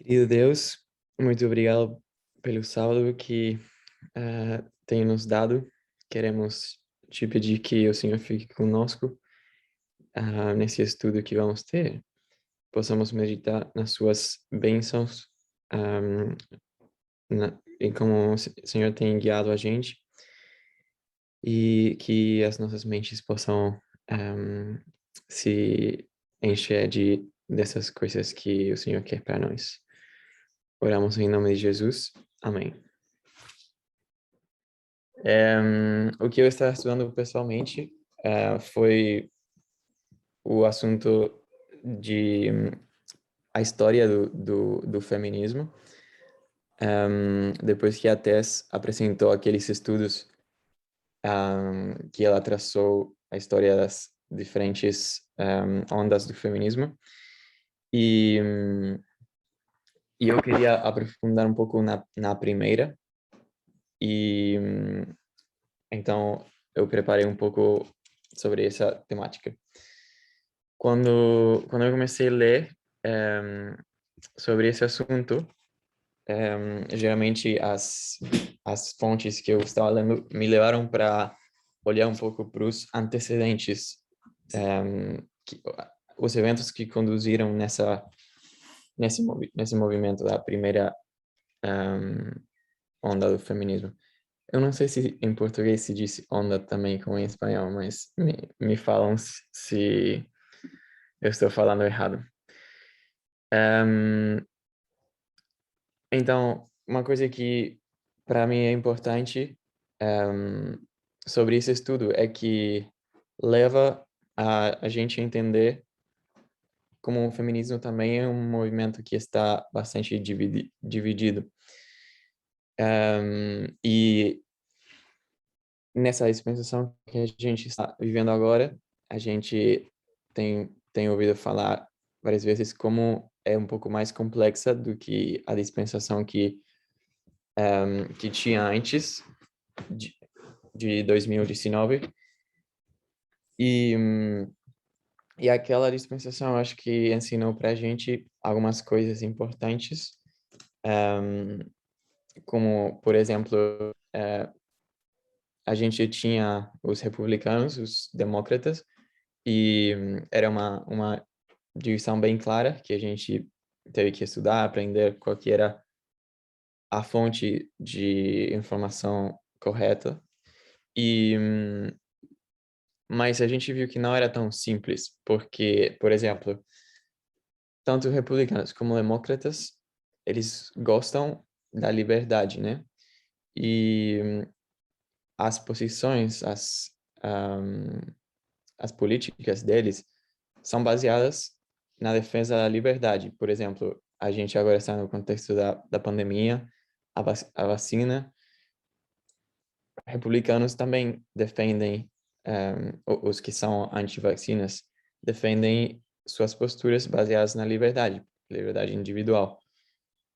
Querido Deus, muito obrigado pelo sábado que tem nos dado. Queremos te pedir que o Senhor fique conosco nesse estudo que vamos ter. Possamos meditar nas suas bênçãos ah, em como o Senhor tem guiado a gente e que as nossas mentes possam se encher dessas coisas que o Senhor quer para nós. Oramos em nome de Jesus. Amém. O que eu estava estudando pessoalmente foi o assunto de a história do feminismo. Depois que a Tess apresentou aqueles estudos que ela traçou a história das diferentes ondas do feminismo. E, e eu queria aprofundar um pouco na primeira. E então eu preparei um pouco sobre essa temática. Quando eu comecei a ler sobre esse assunto, geralmente as fontes que eu estava lendo me levaram para olhar um pouco para os antecedentes, que, os eventos que conduziram nesse movimento da primeira onda do feminismo. Eu não sei se em português se diz onda também como em espanhol, mas me falam se eu estou falando errado. Então, uma coisa que para mim é importante sobre esse estudo é que leva a gente a entender como o feminismo também é um movimento que está bastante dividido. E nessa dispensação que a gente está vivendo agora, a gente tem ouvido falar várias vezes como é um pouco mais complexa do que a dispensação que tinha antes de 2019. E, e aquela dispensação, eu acho que ensinou para a gente algumas coisas importantes, como, por exemplo, a gente tinha os republicanos, os democratas, e era uma divisão bem clara que a gente teve que estudar, aprender qual que era a fonte de informação correta. E mas a gente viu que não era tão simples, porque, por exemplo, tanto republicanos como democratas, eles gostam da liberdade, né? E as posições, as políticas deles são baseadas na defesa da liberdade. Por exemplo, a gente agora está no contexto da pandemia, a vacina. Republicanos também defendem, os que são anti-vacinas, defendem suas posturas baseadas na liberdade individual.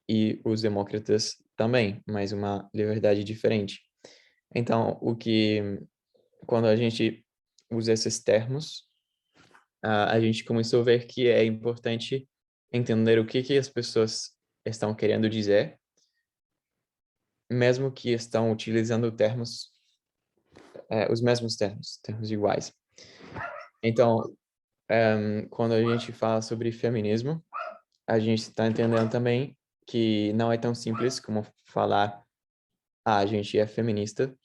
E os democratas também, mas uma liberdade diferente. Então, quando a gente usa esses termos, a gente começou a ver que é importante entender o que as pessoas estão querendo dizer, mesmo que estão utilizando termos, os mesmos termos iguais. Então, quando a gente fala sobre feminismo, a gente está entendendo também que não é tão simples como falar, a gente é feminista,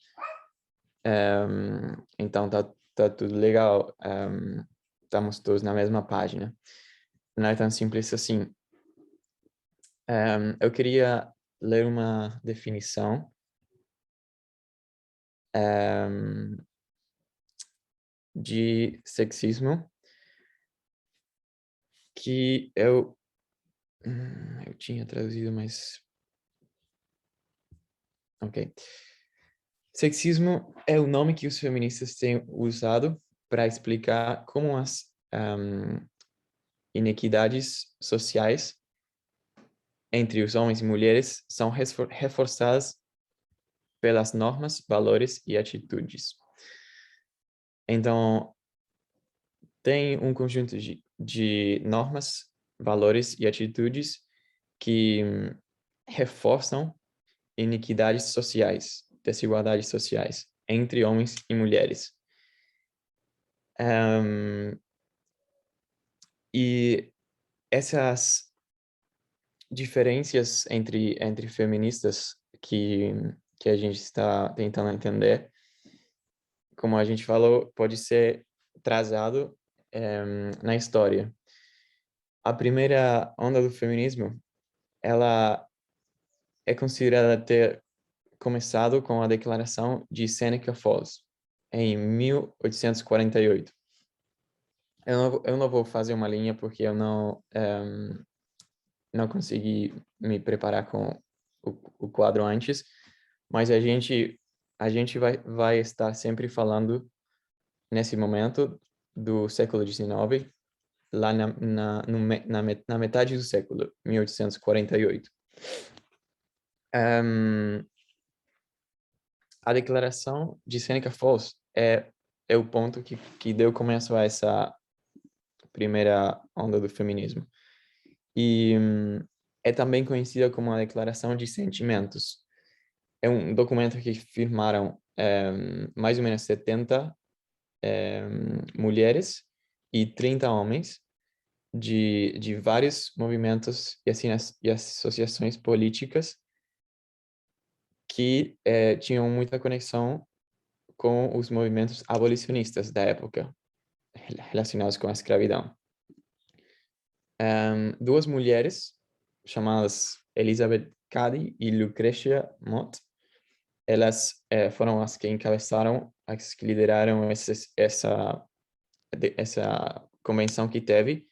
então tá tudo legal, estamos todos na mesma página. Não é tão simples assim. Eu queria ler uma definição de sexismo que eu tinha traduzido, mas ok. Sexismo é o nome que os feministas têm usado para explicar como as inequidades sociais entre os homens e mulheres são reforçadas pelas normas, valores e atitudes. Então, tem um conjunto de normas, valores e atitudes que reforçam iniquidades sociais, desigualdades sociais entre homens e mulheres. E essas diferenças entre feministas que a gente está tentando entender, como a gente falou, pode ser trazado na história. A primeira onda do feminismo, ela é considerada ter começado com a Declaração de Seneca Falls, em 1848. Eu não vou fazer uma linha porque eu não consegui me preparar com o quadro antes, mas a gente vai estar sempre falando nesse momento do século XIX, lá na metade do século, 1848. A Declaração de Seneca Falls é o ponto que deu começo a essa primeira onda do feminismo. E é também conhecida como a Declaração de Sentimentos. É um documento que firmaram mais ou menos 70 mulheres e 30 homens de vários movimentos e associações políticas que tinham muita conexão com os movimentos abolicionistas da época, relacionados com a escravidão. Duas mulheres, chamadas Elizabeth Cady e Lucretia Mott, elas foram as que encabeçaram, as que lideraram essa convenção que teve,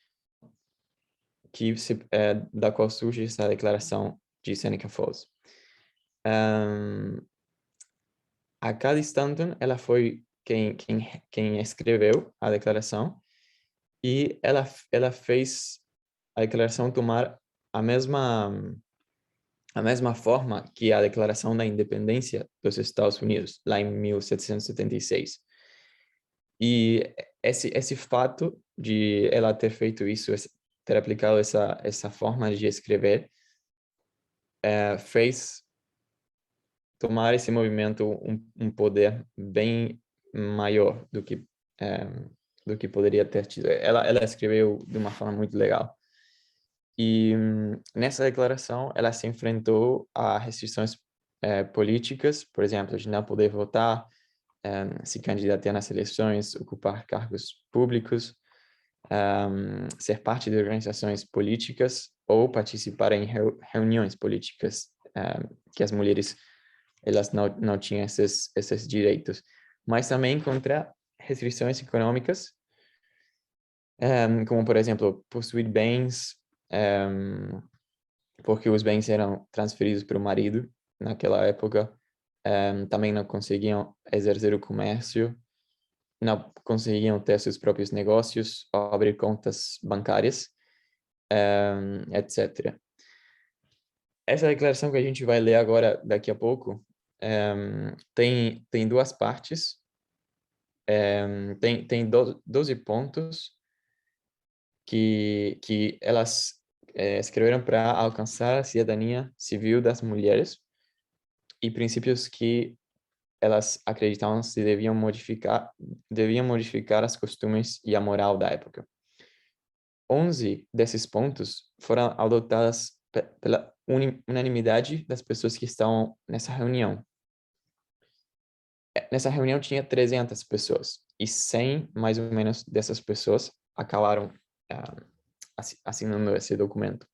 da qual surge essa declaração de Seneca Falls. A Cady Stanton, ela foi quem escreveu a declaração, e ela fez a declaração tomar a mesma forma que a Declaração da Independência dos Estados Unidos, lá em 1776. E esse fato de ela ter feito isso, ter aplicado essa forma de escrever, fez tomar esse movimento um poder bem maior do que poderia ter tido. Ela escreveu de uma forma muito legal. E nessa declaração, ela se enfrentou a restrições políticas, por exemplo, de não poder votar, se candidatar nas eleições, ocupar cargos públicos, ser parte de organizações políticas ou participar em reuniões políticas, que as mulheres elas não tinham esses direitos. Mas também contra restrições econômicas, como, por exemplo, possuir bens, porque os bens eram transferidos para o marido naquela época. Também não conseguiam exercer o comércio, não conseguiam ter seus próprios negócios, abrir contas bancárias, etc. Essa declaração que a gente vai ler agora, daqui a pouco, tem duas partes, tem 12 pontos que elas escreveram para alcançar a cidadania civil das mulheres e princípios que elas acreditavam se deviam modificar os costumes e a moral da época. 11 desses pontos foram adotados pela unanimidade das pessoas que estavam nessa reunião. Nessa reunião tinha 300 pessoas e 100, mais ou menos, dessas pessoas acabaram assinando esse documento.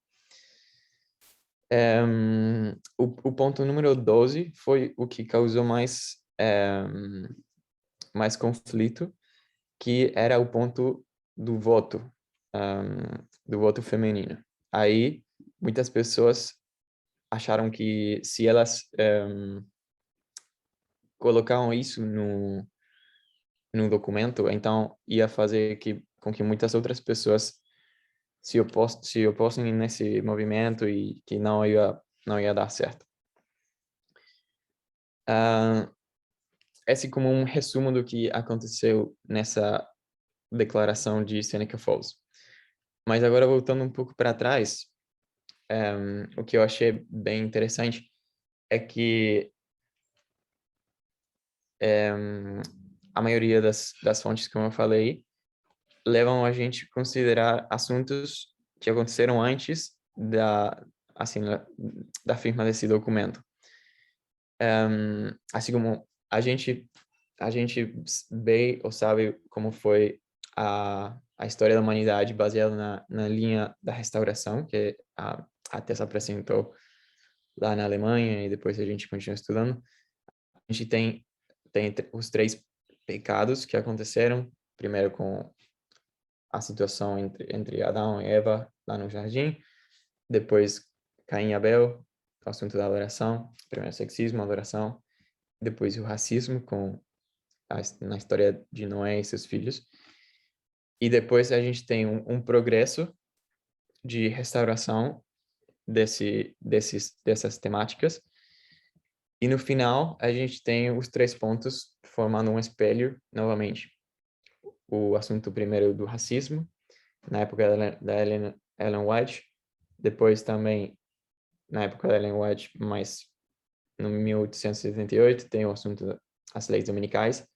O ponto número 12 foi o que causou mais conflito, que era o ponto do voto feminino. Aí, muitas pessoas acharam que se elas colocavam isso no documento, então ia fazer com que muitas outras pessoas se opossem nesse movimento e que não ia dar certo. Esse é como um resumo do que aconteceu nessa declaração de Seneca Falls. Mas agora, voltando um pouco para trás, o que eu achei bem interessante é que a maioria das fontes, como eu falei, levam a gente a considerar assuntos que aconteceram antes assim, da firma desse documento. Assim como a gente vê ou sabe como foi a história da humanidade baseada na linha da restauração, que a Tessa apresentou lá na Alemanha, e depois a gente continua estudando. A gente tem os três pecados que aconteceram, primeiro com a situação entre Adão e Eva lá no jardim, depois Caim e Abel, o assunto da adoração, primeiro o sexismo, a adoração, depois o racismo na história de Noé e seus filhos, e depois a gente tem um progresso de restauração dessas temáticas, e no final a gente tem os três pontos formando um espelho novamente. O assunto primeiro do racismo, na época da Ellen White, depois também na época da Ellen White, mas no 1878 tem o assunto das leis dominicais,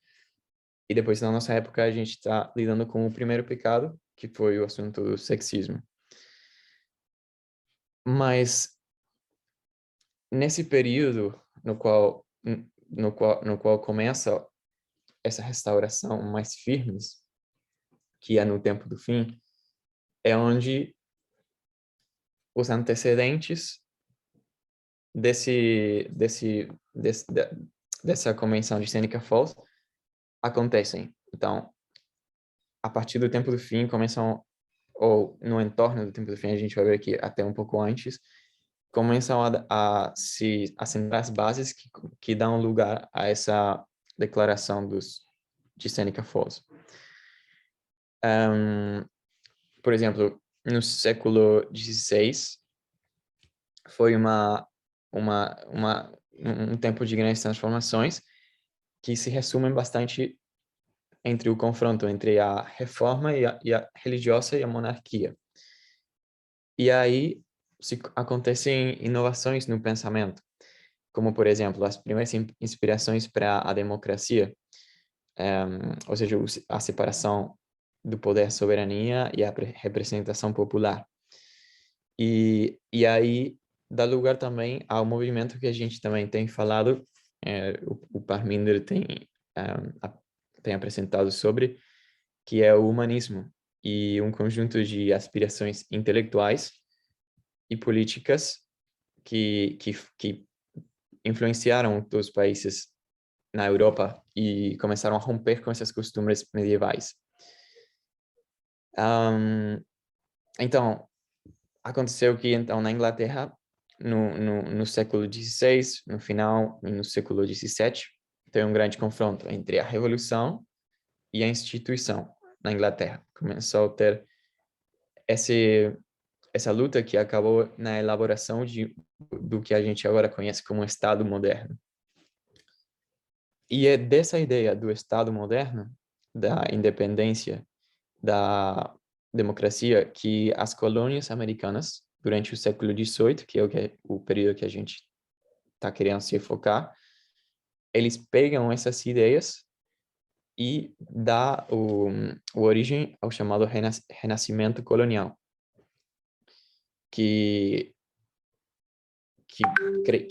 e depois na nossa época a gente está lidando com o primeiro pecado, que foi o assunto do sexismo. Mas nesse período no qual começa essa restauração mais firmes, que é no tempo do fim, é onde os antecedentes dessa convenção de Seneca Falls acontecem. Então, a partir do tempo do fim, começam, ou no entorno do tempo do fim, a gente vai ver que até um pouco antes, começam a se assentar as bases que dão lugar a essa declaração de Seneca Falls. Por exemplo, no século XVI, foi um tempo de grandes transformações que se resumem bastante entre o confronto entre a reforma e a religiosa e a monarquia. E aí acontecem inovações no pensamento, como, por exemplo, as primeiras inspirações para a democracia, ou seja, a separação do poder soberania e a representação popular. E aí dá lugar também ao movimento que a gente também tem falado, o Parminder tem apresentado sobre, que é o humanismo, e um conjunto de aspirações intelectuais e políticas que influenciaram os países na Europa e começaram a romper com esses costumes medievais. Então, aconteceu que, então, na Inglaterra, no século XVI, no final, e no século XVII, tem um grande confronto entre a Revolução e a instituição na Inglaterra. Começou a ter essa luta que acabou na elaboração do que a gente agora conhece como Estado moderno. E é dessa ideia do Estado moderno, da independência, da democracia, que as colônias americanas, durante o século XVIII, que é o período que a gente está querendo se focar, eles pegam essas ideias e dá o origem ao chamado renascimento colonial, que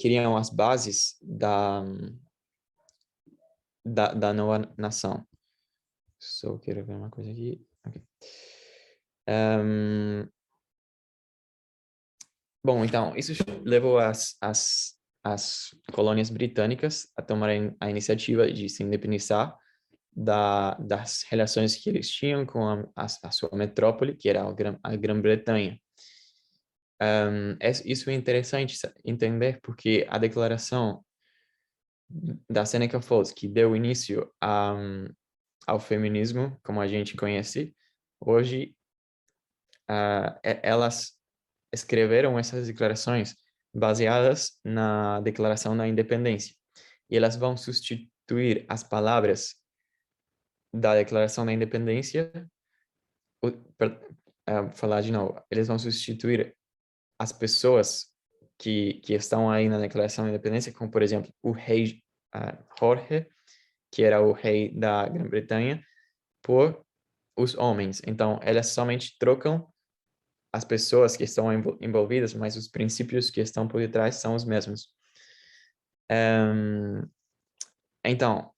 criam as bases da nova nação. Só quero ver uma coisa aqui. Okay. Bom, então, isso levou as colônias britânicas a tomarem a iniciativa de se independizar das relações que eles tinham com a sua metrópole, que era a Grã-Bretanha. Isso é interessante entender, porque a declaração da Seneca Falls, que deu início ao feminismo, como a gente conhece hoje, elas escreveram essas declarações baseadas na Declaração da Independência. E elas vão substituir as palavras da Declaração da Independência, falar de novo, eles vão substituir as pessoas que estão aí na Declaração da Independência, como, por exemplo, o rei Jorge, que era o rei da Grã-Bretanha, por os homens. Então, elas somente trocam as pessoas que estão envolvidas, mas os princípios que estão por detrás são os mesmos. Então,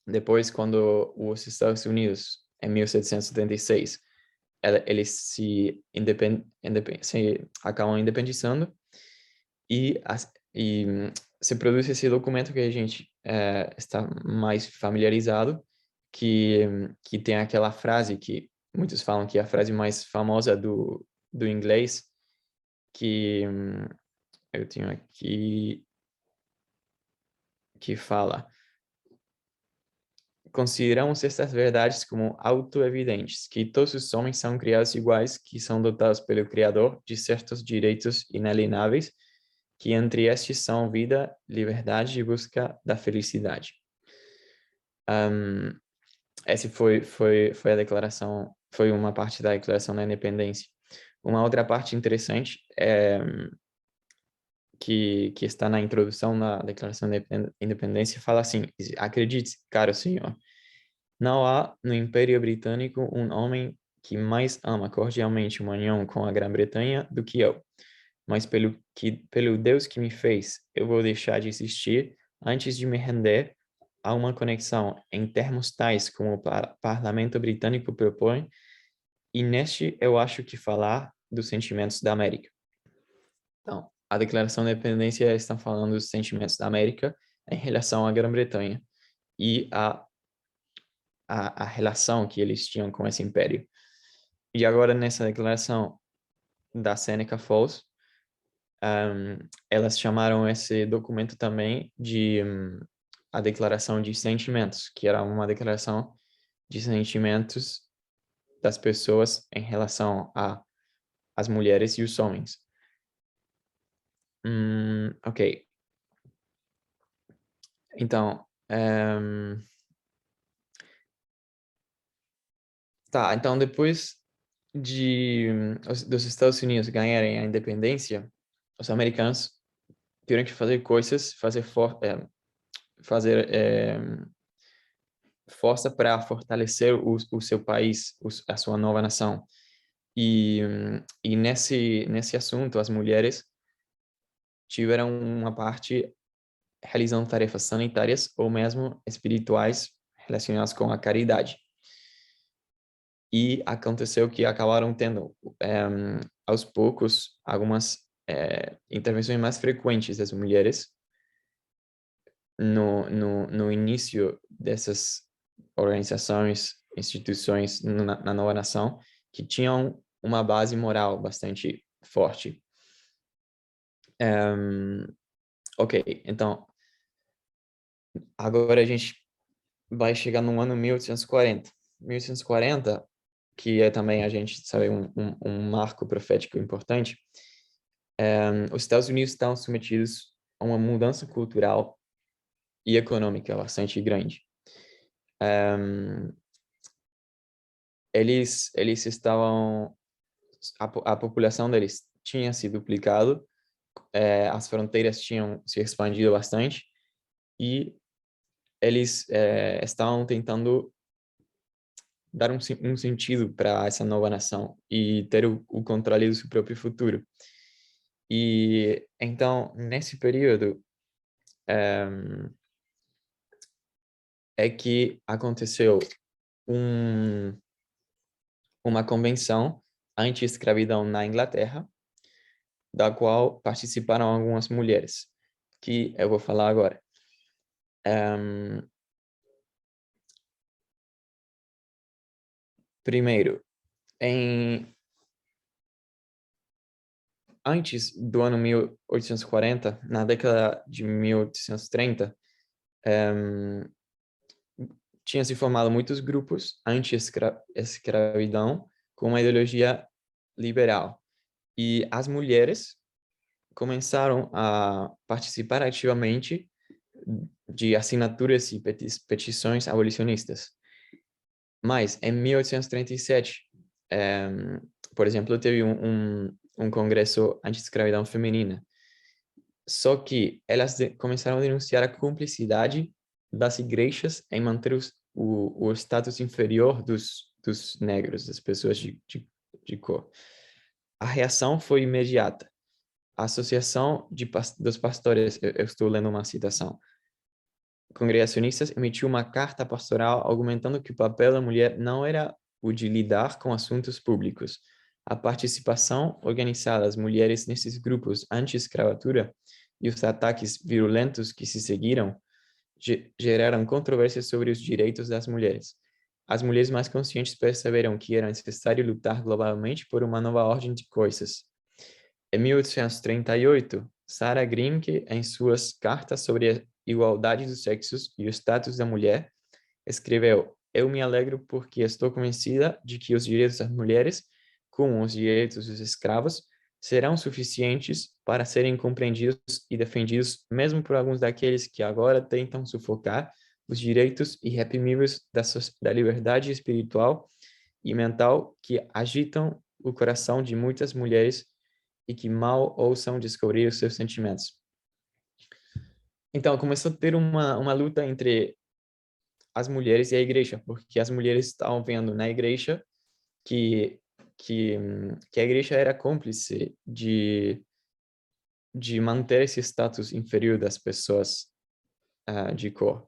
depois, quando os Estados Unidos, em 1776, eles se acabam independizando e se produz esse documento que a gente está mais familiarizado, que tem aquela frase que muitos falam que é a frase mais famosa do inglês, que eu tenho aqui, que fala: consideramos estas verdades como autoevidentes, que todos os homens são criados iguais, que são dotados pelo Criador de certos direitos inalienáveis, que entre estes são vida, liberdade e busca da felicidade. Essa foi a declaração, foi uma parte da Declaração da Independência. Uma outra parte interessante que está na introdução da Declaração da Independência fala assim: acredite, caro senhor, não há no Império Britânico um homem que mais ama cordialmente uma união com a Grã-Bretanha do que eu. Mas pelo Deus que me fez, eu vou deixar de existir antes de me render a uma conexão em termos tais como o Parlamento Britânico propõe, e neste eu acho que falar dos sentimentos da América. Então, a Declaração da Independência está falando dos sentimentos da América em relação à Grã-Bretanha e a relação que eles tinham com esse império. E agora, nessa declaração da Seneca Falls, elas chamaram esse documento também de a Declaração de Sentimentos, que era uma declaração de sentimentos das pessoas em relação às mulheres e os homens. Ok. Então, então depois dos Estados Unidos ganharem a independência, os americanos tiveram que fazer coisas, fazer força para fortalecer o seu país, a sua nova nação. E nesse assunto, as mulheres tiveram uma parte realizando tarefas sanitárias ou mesmo espirituais relacionadas com a caridade. E aconteceu que acabaram tendo, aos poucos, algumas intervenções mais frequentes das mulheres no início dessas organizações, instituições na nova nação, que tinham uma base moral bastante forte. Ok, então, agora a gente vai chegar no ano 1840. 1840, que é também, a gente sabe, um marco profético importante, os Estados Unidos estão submetidos a uma mudança cultural e econômica bastante grande. Eles estavam, a população deles tinha se duplicado, as fronteiras tinham se expandido bastante e eles estavam tentando dar um sentido para essa nova nação e ter o controle do seu próprio futuro. E então, nesse período, é que aconteceu uma convenção anti-escravidão na Inglaterra, da qual participaram algumas mulheres, que eu vou falar agora. Primeiro, antes do ano 1840, na década de 1830, tinha se formado muitos grupos anti-escravidão com uma ideologia liberal. E as mulheres começaram a participar ativamente de assinaturas e petições abolicionistas. Mas, em 1837, por exemplo, teve um congresso anti-escravidão feminina. Só que elas começaram a denunciar a cumplicidade das igrejas em manter o status inferior dos negros, das pessoas de cor. A reação foi imediata. A Associação dos Pastores, eu estou lendo uma citação, congregacionistas emitiu uma carta pastoral argumentando que o papel da mulher não era o de lidar com assuntos públicos. A participação organizada das mulheres nesses grupos anti-escravatura e os ataques virulentos que se seguiram geraram controvérsias sobre os direitos das mulheres. As mulheres mais conscientes perceberam que era necessário lutar globalmente por uma nova ordem de coisas. Em 1838, Sarah Grimke, em suas cartas sobre a igualdade dos sexos e o status da mulher, escreveu: "Eu me alegro porque estou convencida de que os direitos das mulheres, como os direitos dos escravos, serão suficientes para serem compreendidos e defendidos mesmo por alguns daqueles que agora tentam sufocar os direitos irreprimíveis da liberdade espiritual e mental que agitam o coração de muitas mulheres e que mal ousam descobrir os seus sentimentos." Então, começou a ter uma luta entre as mulheres e a igreja, porque as mulheres estavam vendo na igreja que, que, que a igreja era cúmplice de manter esse status inferior das pessoas de cor.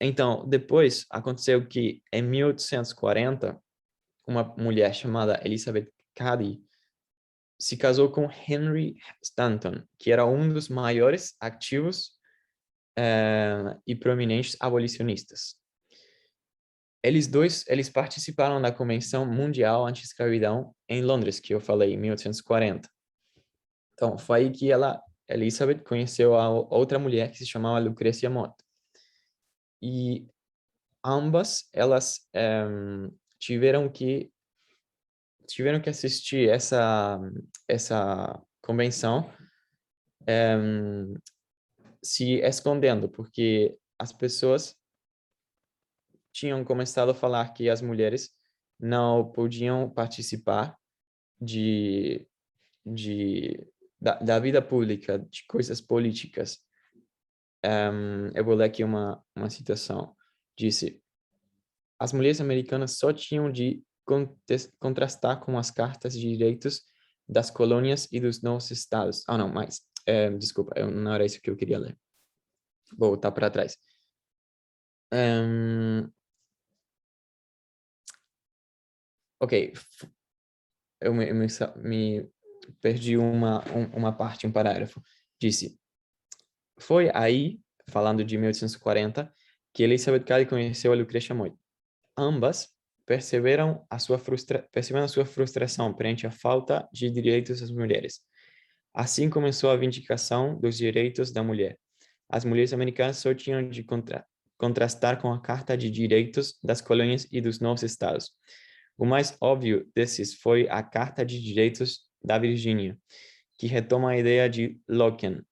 Então, depois aconteceu que, em 1840, uma mulher chamada Elizabeth Cady se casou com Henry Stanton, que era um dos maiores ativos e prominentes abolicionistas. Eles participaram da Convenção Mundial Anti-Escravidão em Londres, que eu falei, em 1840. Então, foi aí que Elizabeth, conheceu a outra mulher que se chamava Lucrecia Mott. E ambas, elas tiveram que assistir essa convenção se escondendo, porque as pessoas tinham começado a falar que as mulheres não podiam participar de, da vida pública, de coisas políticas. Eu vou ler aqui uma citação. Disse: "As mulheres americanas só tinham de contrastar com as cartas de direitos das colônias e dos novos estados." Ah, não, mas, desculpa, não era isso que eu queria ler. Vou voltar para trás. Ok, eu me perdi uma parte, um parágrafo. Disse: "Foi aí, falando de 1840, que Elizabeth Cady conheceu a Lucrecia Mott. Ambas perceberam a sua frustração perante a falta de direitos das mulheres. Assim começou a vindicação dos direitos da mulher. As mulheres americanas só tinham de contrastar com a Carta de Direitos das Colônias e dos Novos Estados. O mais óbvio desses foi a Carta de Direitos da Virgínia, que retoma a ideia de Locke,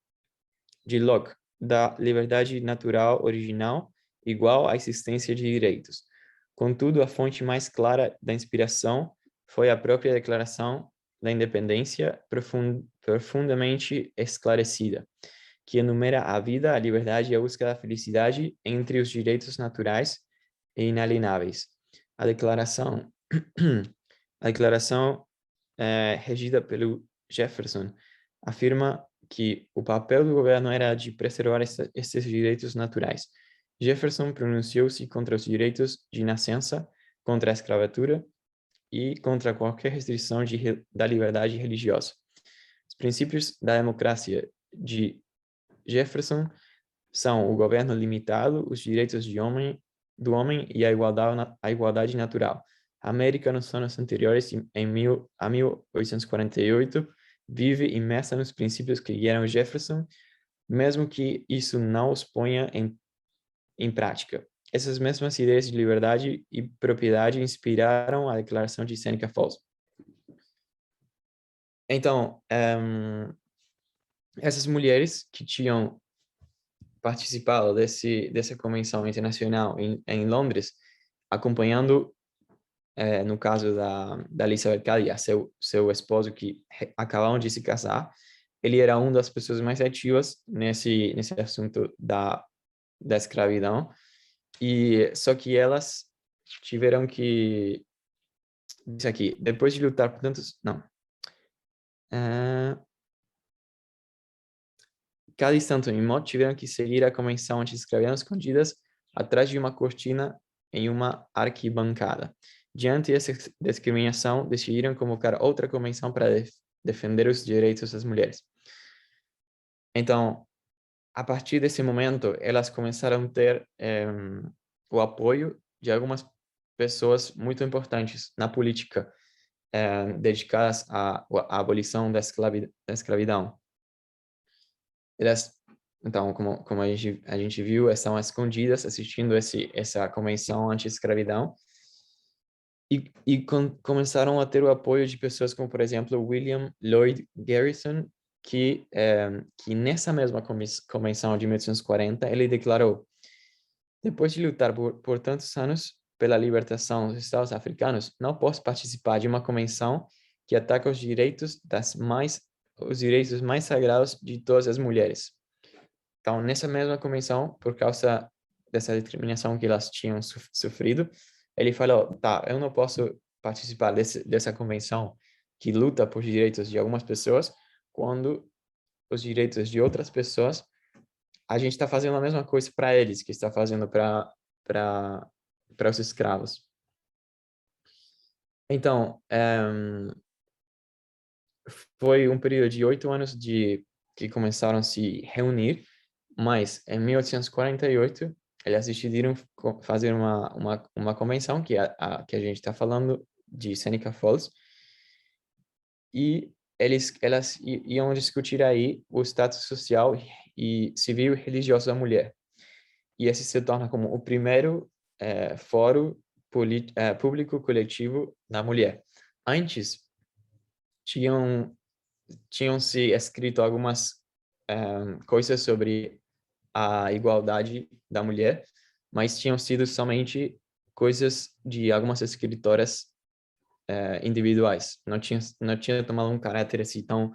da liberdade natural original igual à existência de direitos. Contudo, a fonte mais clara da inspiração foi a própria Declaração da Independência profundamente esclarecida, que enumera a vida, a liberdade e a busca da felicidade entre os direitos naturais e inalienáveis. A declaração, regida pelo Jefferson, afirma que o papel do governo era de preservar esses direitos naturais. Jefferson pronunciou-se contra os direitos de nascença, contra a escravatura e contra qualquer restrição da liberdade religiosa. Os princípios da democracia de Jefferson são o governo limitado, os direitos do homem e a igualdade natural. A América, nos anos anteriores a 1848, vive imersa nos princípios que guiaram Jefferson, mesmo que isso não os ponha em prática. Essas mesmas ideias de liberdade e propriedade inspiraram a Declaração de Seneca Falls. Então, essas mulheres que tinham participado dessa convenção internacional em Londres, acompanhando no caso da Alicia Verkade, seu esposo que acabaram de se casar, ele era uma das pessoas mais ativas nesse assunto da escravidão, e só que elas tiveram que, isso aqui, depois de lutar por tantos, não, cada instante em modo tiveram que seguir a convenção anti-escravidão escondidas atrás de uma cortina em uma arquibancada. Diante dessa discriminação, decidiram convocar outra convenção para defender os direitos das mulheres. Então, a partir desse momento, elas começaram a ter o apoio de algumas pessoas muito importantes na política, dedicadas à abolição da escravidão. Elas, então, como a gente viu, estão escondidas assistindo essa convenção anti-escravidão e começaram a ter o apoio de pessoas como, por exemplo, William Lloyd Garrison, que nessa mesma convenção de 1840, ele declarou: depois de lutar por tantos anos pela libertação dos Estados africanos, não posso participar de uma convenção que ataca os direitos mais sagrados de todas as mulheres. Então, nessa mesma convenção, por causa dessa discriminação que elas tinham sofrido, ele falou: tá, eu não posso participar dessa convenção que luta por direitos de algumas pessoas, quando os direitos de outras pessoas, a gente está fazendo a mesma coisa para eles que está fazendo para os escravos. Então, foi um período de 8 anos que começaram a se reunir, mas em 1848 eles decidiram fazer uma convenção que a gente está falando de Seneca Falls, e elas iam discutir aí o status social e civil e religioso da mulher. E esse se torna como o primeiro fórum público coletivo da mulher. Antes, tinham se escrito algumas coisas sobre a igualdade da mulher, mas tinham sido somente coisas de algumas escritoras individuais. Não tinha tomado um caráter assim tão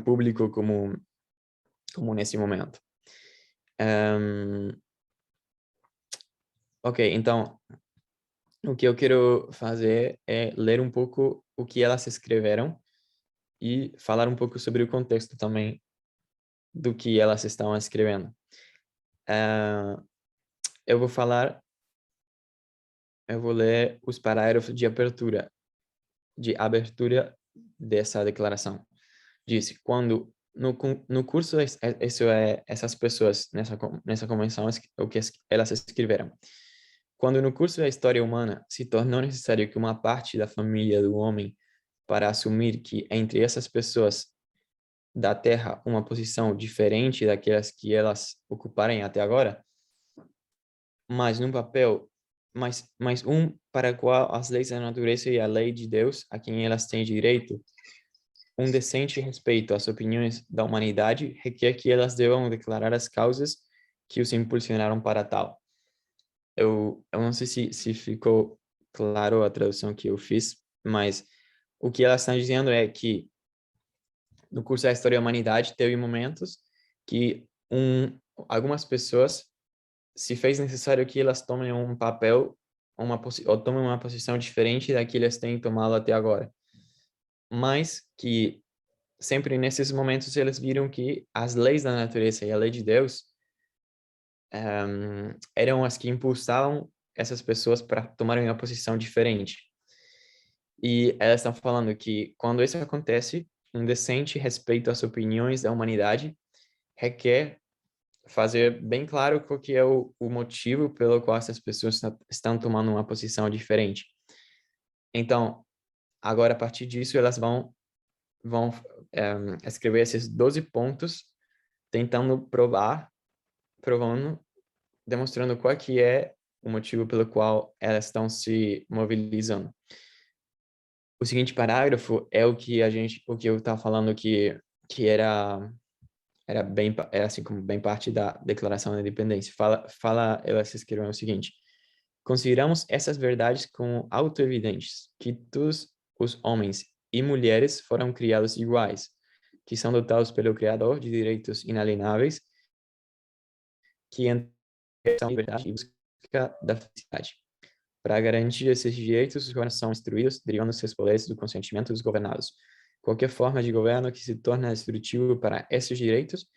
público como nesse momento. Ok, então, o que eu quero fazer é ler um pouco o que elas escreveram e falar um pouco sobre o contexto também do que elas estão escrevendo. Eu vou ler os parágrafos de abertura dessa declaração. Disse: quando no curso, essas pessoas nessa convenção, o que elas escreveram. Quando no curso da história humana se tornou necessário que uma parte da família do homem para assumir que entre essas pessoas da Terra uma posição diferente daquelas que elas ocuparem até agora, mas num papel, mas um para o qual as leis da natureza e a lei de Deus, a quem elas têm direito, um decente respeito às opiniões da humanidade, requer que elas devam declarar as causas que os impulsionaram para tal. Eu não sei se ficou claro a tradução que eu fiz, mas o que elas estão dizendo é que no curso da História da Humanidade teve momentos que algumas pessoas se fez necessário que elas tomem um papel ou tomem uma posição diferente da que elas têm tomado até agora. Mas que sempre nesses momentos eles viram que as leis da natureza e a lei de Deus eram as que impulsavam essas pessoas para tomarem uma posição diferente. E elas estão falando que quando isso acontece, um decente respeito às opiniões da humanidade requer fazer bem claro qual que é o motivo pelo qual essas pessoas estão tomando uma posição diferente. Então, agora a partir disso elas vão escrever esses 12 pontos, tentando provando, demonstrando qual que é o motivo pelo qual elas estão se mobilizando. O seguinte parágrafo é o que eu estava falando que era assim como bem parte da Declaração da Independência. Elas escreveram o seguinte: Consideramos essas verdades como autoevidentes, que todos os homens e mulheres foram criados iguais, que são dotados pelo Criador de direitos inalienáveis, que são liberdade e busca da felicidade. Para garantir esses direitos, os governos são instruídos, derivando seus poderes do consentimento dos governados. Qualquer forma de governo que se torna destrutivo para esses direitos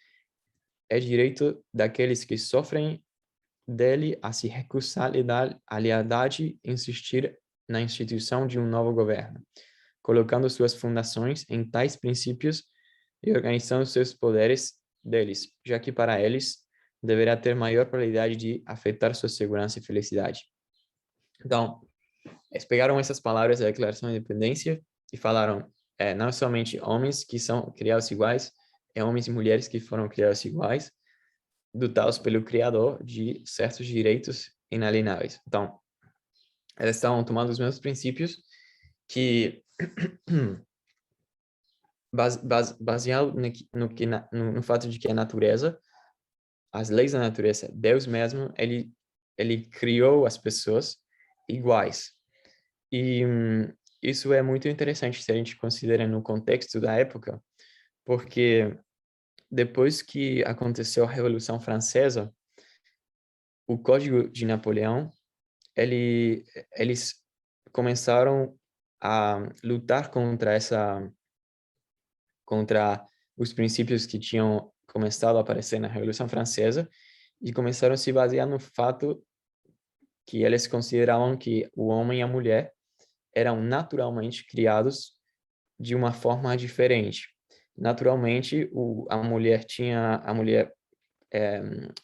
é direito daqueles que sofrem dele a se recusar a lealdade e insistir na instituição de um novo governo, colocando suas fundações em tais princípios e organizando seus poderes deles, já que para eles deverá ter maior probabilidade de afetar sua segurança e felicidade. Então, eles pegaram essas palavras da Declaração de Independência e falaram, não somente homens que são criados iguais, homens e mulheres que foram criados iguais, dotados pelo Criador de certos direitos inalienáveis. Então, elas estavam tomando os mesmos princípios que, baseado no fato de que a natureza, as leis da natureza, Deus mesmo, ele criou as pessoas iguais. E isso é muito interessante se a gente considera no contexto da época, porque depois que aconteceu a Revolução Francesa, o Código de Napoleão, eles começaram a lutar contra os princípios que tinham começado a aparecer na Revolução Francesa e começaram a se basear no fato que eles consideravam que o homem e a mulher eram naturalmente criados de uma forma diferente. Naturalmente, a mulher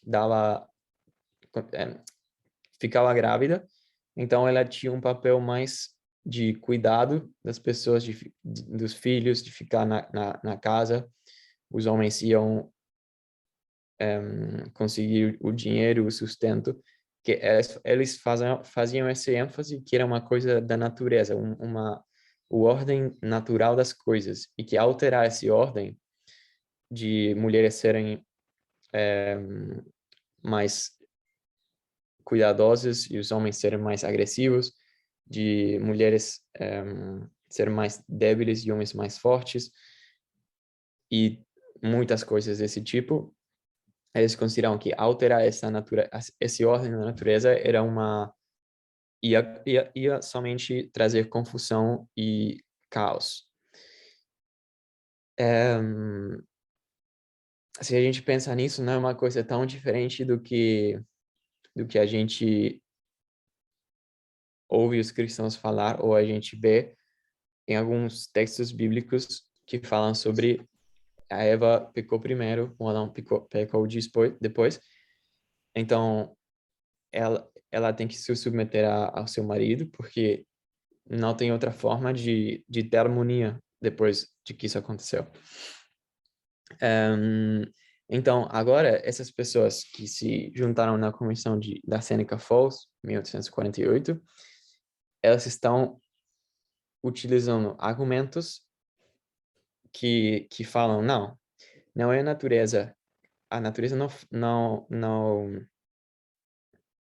dava ficava grávida, então ela tinha um papel mais de cuidado das pessoas, dos filhos, de ficar na casa. Os homens iam conseguir o dinheiro, o sustento, que eles faziam essa ênfase que era uma coisa da natureza, uma ordem natural das coisas, e que alterar essa ordem de mulheres serem mais cuidadosas e os homens serem mais agressivos, de mulheres serem mais débeis e homens mais fortes, e muitas coisas desse tipo. Eles consideram que alterar essa ordem da natureza era ia somente trazer confusão e caos. Se a gente pensa nisso, não é uma coisa tão diferente do que a gente ouve os cristãos falar, ou a gente vê em alguns textos bíblicos que falam sobre a Eva pecou primeiro, o Adão pecou depois. Então, ela tem que se submeter ao seu marido, porque não tem outra forma de ter harmonia depois de que isso aconteceu. Então, agora, essas pessoas que se juntaram na Convenção da Seneca Falls, 1848, elas estão utilizando argumentos que falam, não é a natureza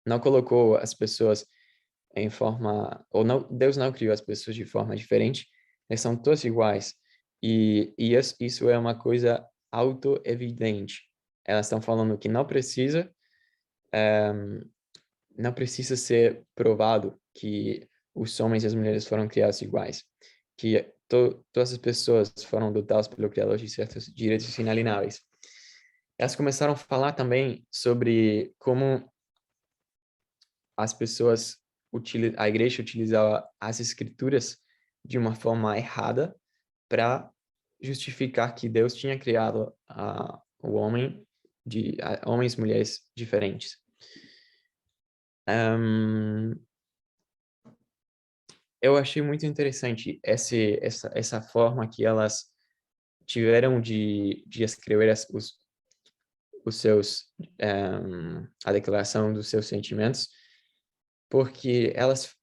não colocou as pessoas em forma, ou não, Deus não criou as pessoas de forma diferente, eles são todos iguais, e isso é uma coisa auto-evidente. Elas estão falando que não precisa ser provado que os homens e as mulheres foram criados iguais, que todas as pessoas foram dotadas pelo Criador de certos direitos inalienáveis. Elas começaram a falar também sobre como as pessoas, a igreja utilizava as escrituras de uma forma errada para justificar que Deus tinha criado o homem homens e mulheres diferentes. Eu achei muito interessante essa forma que elas tiveram de escrever os seus a declaração dos seus sentimentos, porque elas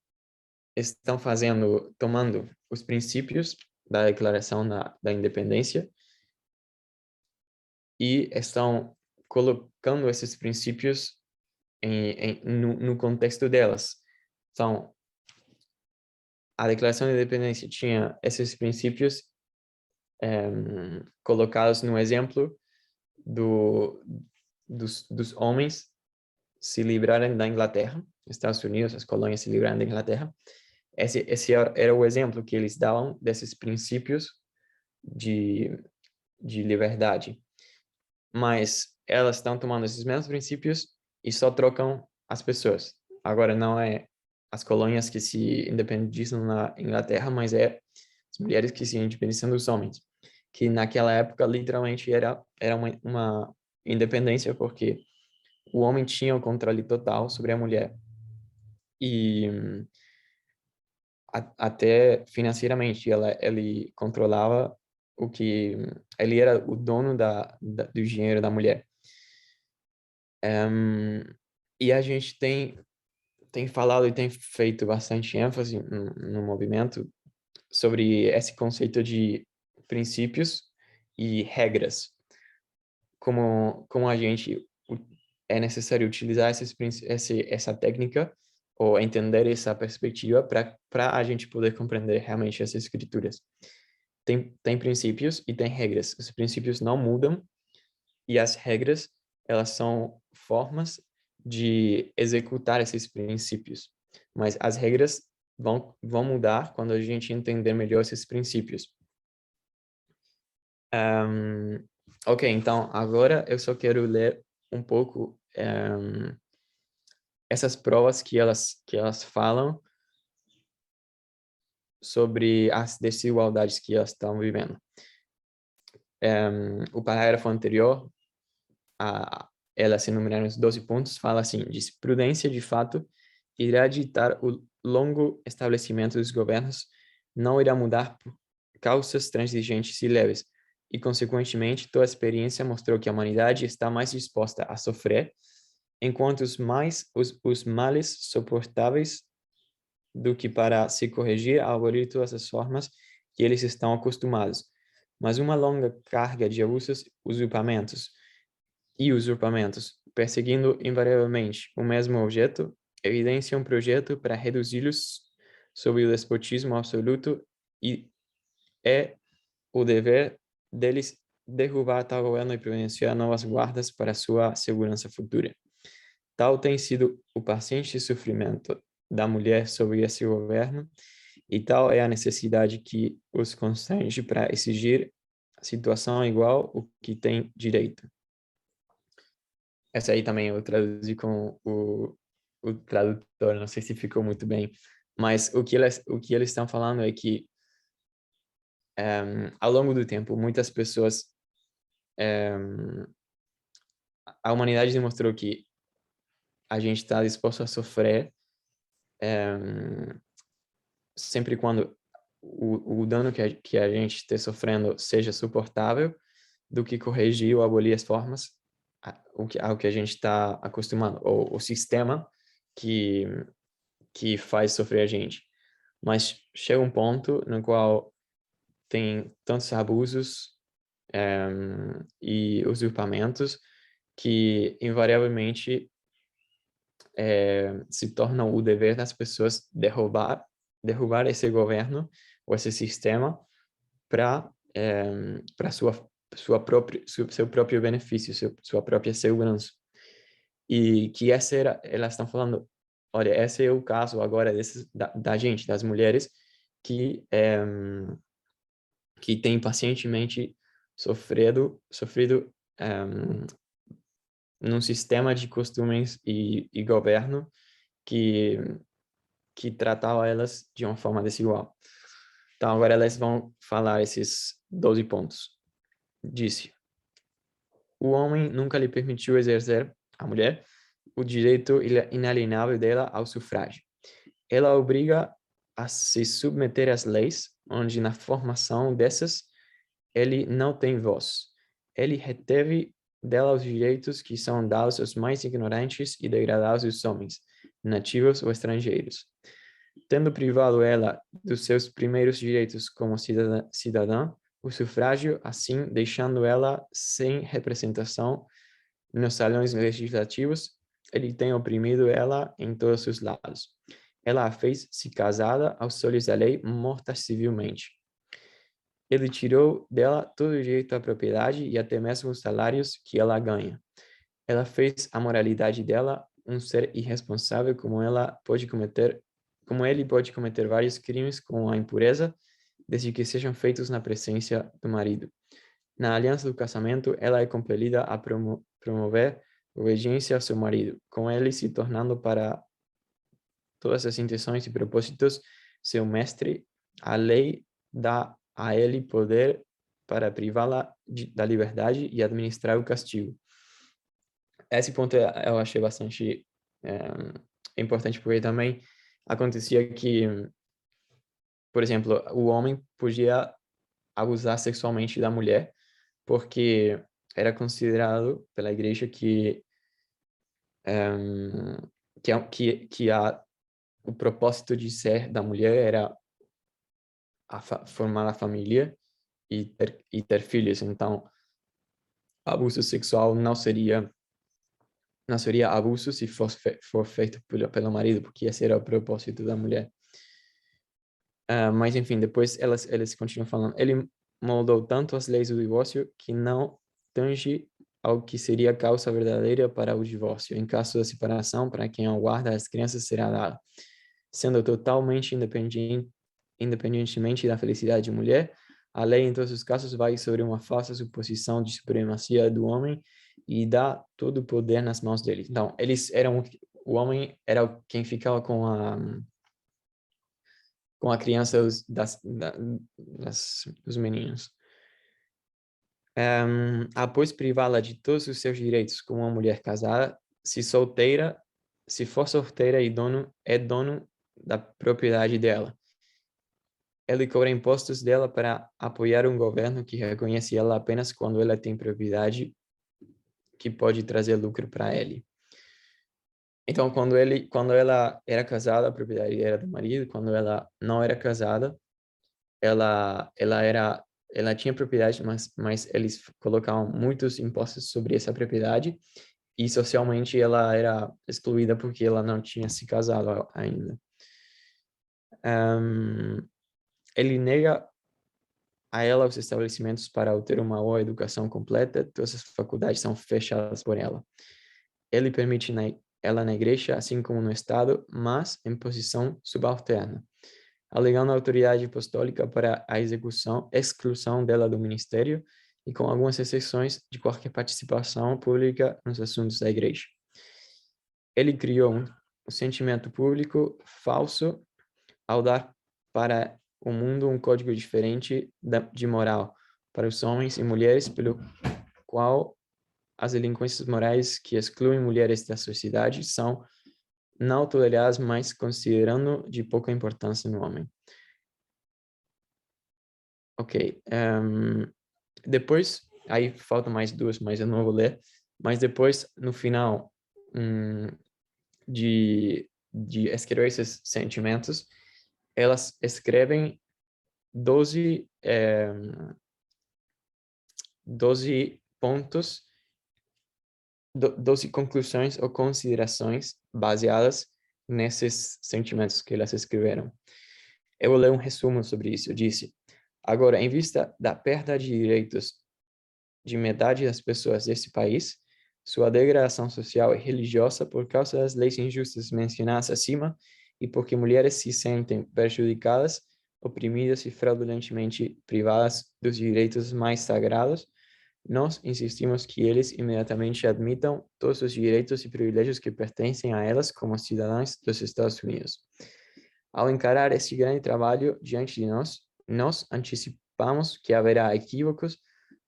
estão tomando os princípios da Declaração da Independência e estão colocando esses princípios no contexto delas. Então, a Declaração de Independência tinha esses princípios colocados no exemplo dos homens se livrarem da Inglaterra, Estados Unidos, as colônias se livrarem da Inglaterra. Esse era o exemplo que eles davam desses princípios de liberdade. Mas elas estão tomando esses mesmos princípios e só trocam as pessoas. Agora não é as colônias que se independizam na Inglaterra, mas é as mulheres que se independizam dos homens. Que naquela época literalmente era uma independência, porque o homem tinha o controle total sobre a mulher. E até financeiramente, ele controlava o que... Ele era o dono do dinheiro da mulher. E a gente tem falado e tem feito bastante ênfase no movimento sobre esse conceito de princípios e regras. Como a gente é necessário utilizar essa técnica ou entender essa perspectiva para a gente poder compreender realmente essas escrituras. Tem princípios e tem regras. Os princípios não mudam e as regras, elas são formas de executar esses princípios. Mas as regras vão mudar quando a gente entender melhor esses princípios. Ok, então agora eu só quero ler um pouco essas provas que elas falam sobre as desigualdades que elas estão vivendo. O parágrafo anterior, elas enumeraram os 12 pontos, fala assim: diz, prudência de fato irá ditar o longo estabelecimento dos governos, não irá mudar por causas transigentes e leves, e consequentemente toda a experiência mostrou que a humanidade está mais disposta a sofrer, enquanto os males suportáveis do que para se corrigir a abolir todas as formas que eles estão acostumados. Mas uma longa carga de abusos, usurpamentos, perseguindo invariavelmente o mesmo objeto, evidencia um projeto para reduzi-los sob o despotismo absoluto e é o dever deles derrubar tal governo e providenciar novas guardas para sua segurança futura. Tal tem sido o paciente sofrimento da mulher sobre esse governo e tal é a necessidade que os constrange para exigir a situação igual o que tem direito. Essa aí também eu traduzi com o tradutor, não sei se ficou muito bem, mas o que eles estão falando é que ao longo do tempo, muitas pessoas, a humanidade demonstrou que a gente está disposto a sofrer sempre quando o dano que a gente está sofrendo seja suportável, do que corrigir ou abolir as formas ao que a gente está acostumado, ou o sistema que faz sofrer a gente. Mas chega um ponto no qual tem tantos abusos e usurpamentos que invariavelmente se torna o dever das pessoas derrubar esse governo ou esse sistema para seu próprio benefício, sua própria segurança. E que elas estão falando, olha, esse é o caso agora da gente, das mulheres que tem pacientemente sofrido num sistema de costumes e governo que tratava elas de uma forma desigual. Então, agora elas vão falar esses 12 pontos. Disse: o homem nunca lhe permitiu exercer, a mulher, o direito inalienável dela ao sufrágio. Ela obriga a se submeter às leis, onde na formação dessas ele não tem voz. Ele reteve dela os direitos que são dados aos mais ignorantes e degradados dos homens, nativos ou estrangeiros. Tendo privado ela dos seus primeiros direitos como cidadã, o sufrágio, assim, deixando ela sem representação nos salões legislativos, ele tem oprimido ela em todos os lados. ela a fez se casada aos olhos da lei, morta civilmente. Ele tirou dela todo o direito à propriedade e até mesmo os salários que ela ganha. Ela fez a moralidade dela um ser irresponsável, como ele pode cometer vários crimes com a impureza, desde que sejam feitos na presença do marido. Na aliança do casamento, ela é compelida a promover obediência ao seu marido, com ele se tornando para todas as intenções e propósitos seu mestre. A lei dá a ele poder para privá-la da liberdade e administrar o castigo. Esse ponto eu achei bastante importante, porque também acontecia que, por exemplo, o homem podia abusar sexualmente da mulher, porque era considerado pela igreja o propósito de ser da mulher era formar a família e ter filhos. Então, abuso sexual não seria abuso se for feito pelo marido, porque esse era o propósito da mulher. Mas, enfim, depois eles continuam falando. Ele moldou tanto as leis do divórcio que não tange ao que seria a causa verdadeira para o divórcio. Em caso da separação, para quem aguarda as crianças será dada, sendo totalmente independentemente da felicidade de mulher, a lei em todos os casos vai sobre uma falsa suposição de supremacia do homem e dá todo o poder nas mãos deles. Então, o homem era quem ficava com a criança dos meninos. Após privá-la de todos os seus direitos como uma mulher casada, se for solteira e é dono da propriedade dela. Ele cobra impostos dela para apoiar um governo que reconhece ela apenas quando ela tem propriedade que pode trazer lucro para ele. Então, quando ela era casada, a propriedade era do marido. Quando ela não era casada, ela tinha propriedade, mas eles colocavam muitos impostos sobre essa propriedade e socialmente ela era excluída porque ela não tinha se casado ainda. Ele nega a ela os estabelecimentos para obter uma boa educação completa, todas as faculdades são fechadas por ela. Ele permite ela na igreja, assim como no Estado, mas em posição subalterna, alegando a autoridade apostólica para a exclusão dela do ministério e com algumas exceções de qualquer participação pública nos assuntos da igreja. Ele criou um sentimento público falso ao dar para o mundo um código diferente de moral para os homens e mulheres, pelo qual as delinquências morais que excluem mulheres da sociedade são não toleradas, mas considerando de pouca importância no homem. Ok. Depois, aí faltam mais duas, mas eu não vou ler. Mas depois, no final de escrever esses sentimentos, elas escrevem 12 pontos, 12 conclusões ou considerações baseadas nesses sentimentos que elas escreveram. Eu vou ler um resumo sobre isso. Eu disse: agora, em vista da perda de direitos de metade das pessoas desse país, sua degradação social e religiosa por causa das leis injustas mencionadas acima e porque mulheres se sentem prejudicadas, oprimidas e fraudulentemente privadas dos direitos mais sagrados, nós insistimos que eles imediatamente admitam todos os direitos e privilégios que pertencem a elas como cidadãs dos Estados Unidos. Ao encarar este grande trabalho diante de nós antecipamos que haverá equívocos,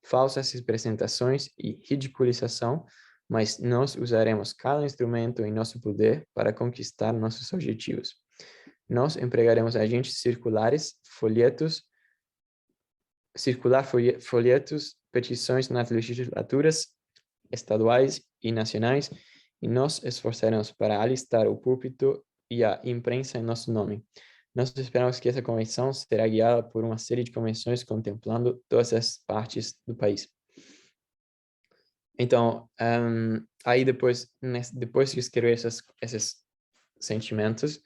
falsas representações e ridicularização, mas nós usaremos cada instrumento em nosso poder para conquistar nossos objetivos. Nós empregaremos agentes folhetos, petições nas legislaturas estaduais e nacionais, e nós esforçaremos para alistar o púlpito e a imprensa em nosso nome. Nós esperamos que essa convenção será guiada por uma série de convenções contemplando todas as partes do país. Então, aí depois de escrever esses sentimentos,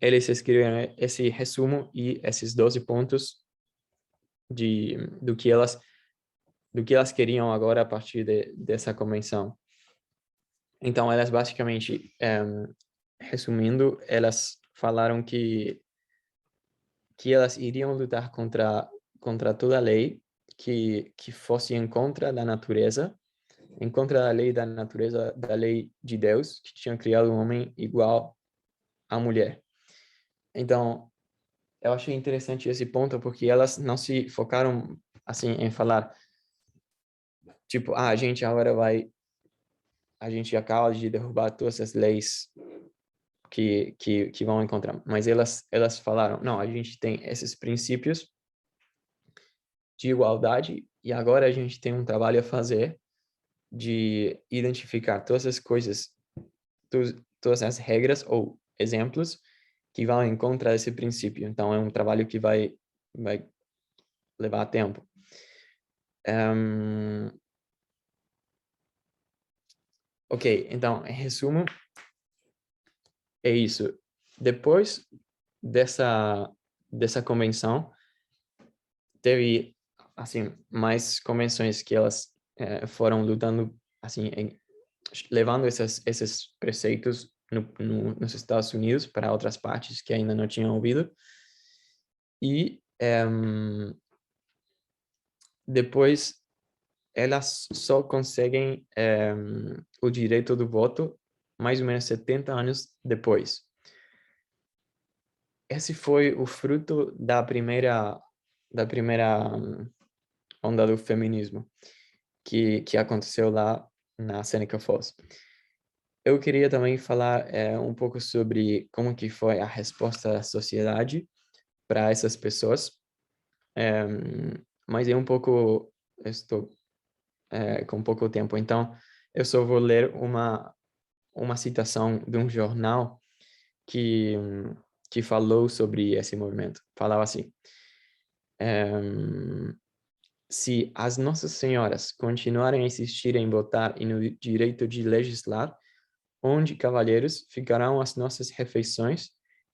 eles escreveram esse resumo e esses 12 pontos do que elas queriam agora a partir dessa convenção. Então, elas basicamente, resumindo, elas falaram que elas iriam lutar contra toda lei que fosse em contra da natureza, em contra da lei da natureza, da lei de Deus, que tinha criado o homem igual à mulher. Então, eu achei interessante esse ponto, porque elas não se focaram, assim, em falar, tipo, a gente acaba de derrubar todas as leis que vão encontrar. Mas elas falaram, não, a gente tem esses princípios de igualdade e agora a gente tem um trabalho a fazer de identificar todas as coisas, todas as regras ou exemplos que vão encontrar esse princípio. Então, é um trabalho que vai levar tempo. Ok, então, em resumo, é isso. Depois dessa convenção, teve, assim, mais convenções que elas foram lutando, assim, levando esses preceitos nos Estados Unidos para outras partes que ainda não tinham ouvido. E depois elas só conseguem o direito do voto mais ou menos 70 anos depois. Esse foi o fruto da primeira onda do feminismo que aconteceu lá na Seneca Falls. Eu queria também falar um pouco sobre como que foi a resposta da sociedade para essas pessoas, mas eu estou com pouco tempo, então eu só vou ler uma citação de um jornal que, que falou sobre esse movimento. Falava assim, se as Nossas Senhoras continuarem a insistir em votar e no direito de legislar, onde, cavalheiros, ficarão as nossas refeições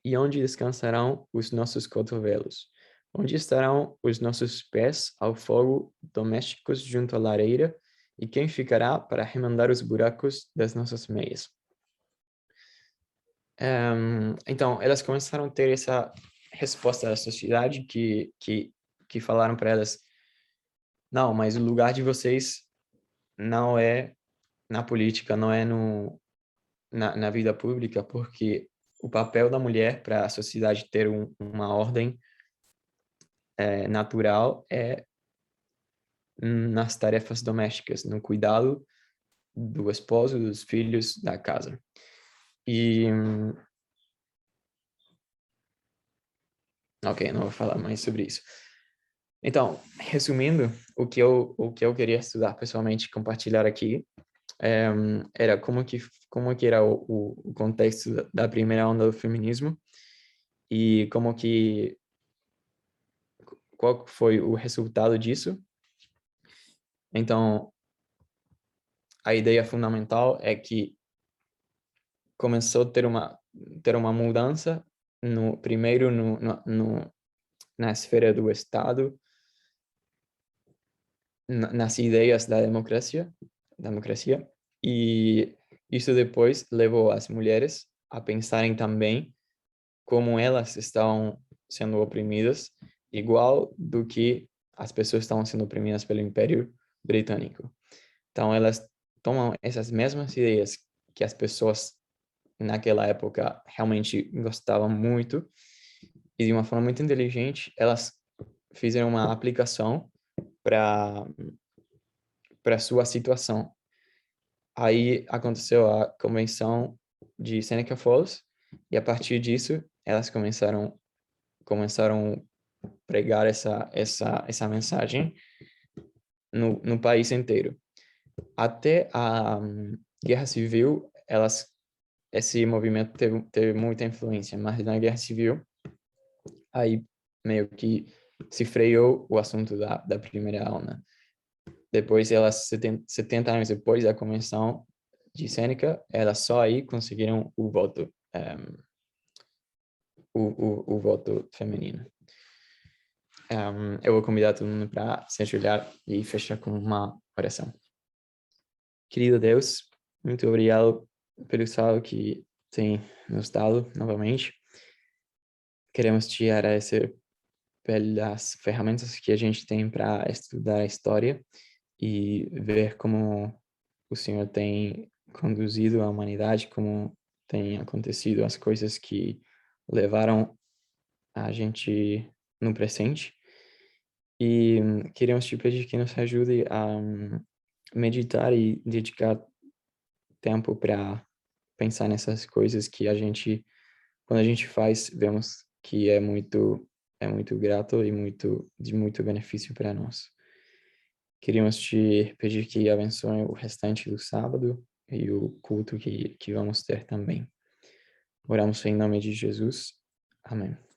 e onde descansarão os nossos cotovelos? Onde estarão os nossos pés ao fogo domésticos junto à lareira e quem ficará para remendar os buracos das nossas meias? Então, elas começaram a ter essa resposta da sociedade que falaram para elas, não, mas o lugar de vocês não é na política, não é na vida pública, porque o papel da mulher para a sociedade ter uma ordem natural é nas tarefas domésticas, no cuidado do esposo, dos filhos, da casa. E, ok, não vou falar mais sobre isso. Então, resumindo, o que eu queria estudar pessoalmente, compartilhar aqui, era como que era o contexto da primeira onda do feminismo e qual foi o resultado disso. Então, a ideia fundamental é que começou a ter uma mudança primeiro na esfera do Estado, nas ideias da democracia, e isso depois levou as mulheres a pensarem também como elas estavam sendo oprimidas, igual do que as pessoas estavam sendo oprimidas pelo Império Britânico. Então, elas tomam essas mesmas ideias que as pessoas naquela época realmente gostavam muito, e de uma forma muito inteligente, elas fizeram uma aplicação para sua situação. Aí aconteceu a convenção de Seneca Falls, e a partir disso, elas começaram a pregar essa mensagem no país inteiro. Até a Guerra Civil, esse movimento teve muita influência, mas na Guerra Civil, aí meio que se freou o assunto da primeira onda. Depois, 70 anos depois da Convenção de Sêneca, elas só aí conseguiram o voto o voto feminino. Eu vou convidar todo mundo para se ajoelhar e fechar com uma oração. Querido Deus, muito obrigado pelo salve que tem nos dado novamente. Queremos te agradecer pelas ferramentas que a gente tem para estudar a história e ver como o Senhor tem conduzido a humanidade, como tem acontecido as coisas que levaram a gente no presente. E queremos te pedir que nos ajude a meditar e dedicar tempo para pensar nessas coisas que quando a gente faz, vemos que é muito grato e de muito benefício para nós. Queríamos te pedir que abençoe o restante do sábado e o culto que vamos ter também. Oramos em nome de Jesus. Amém.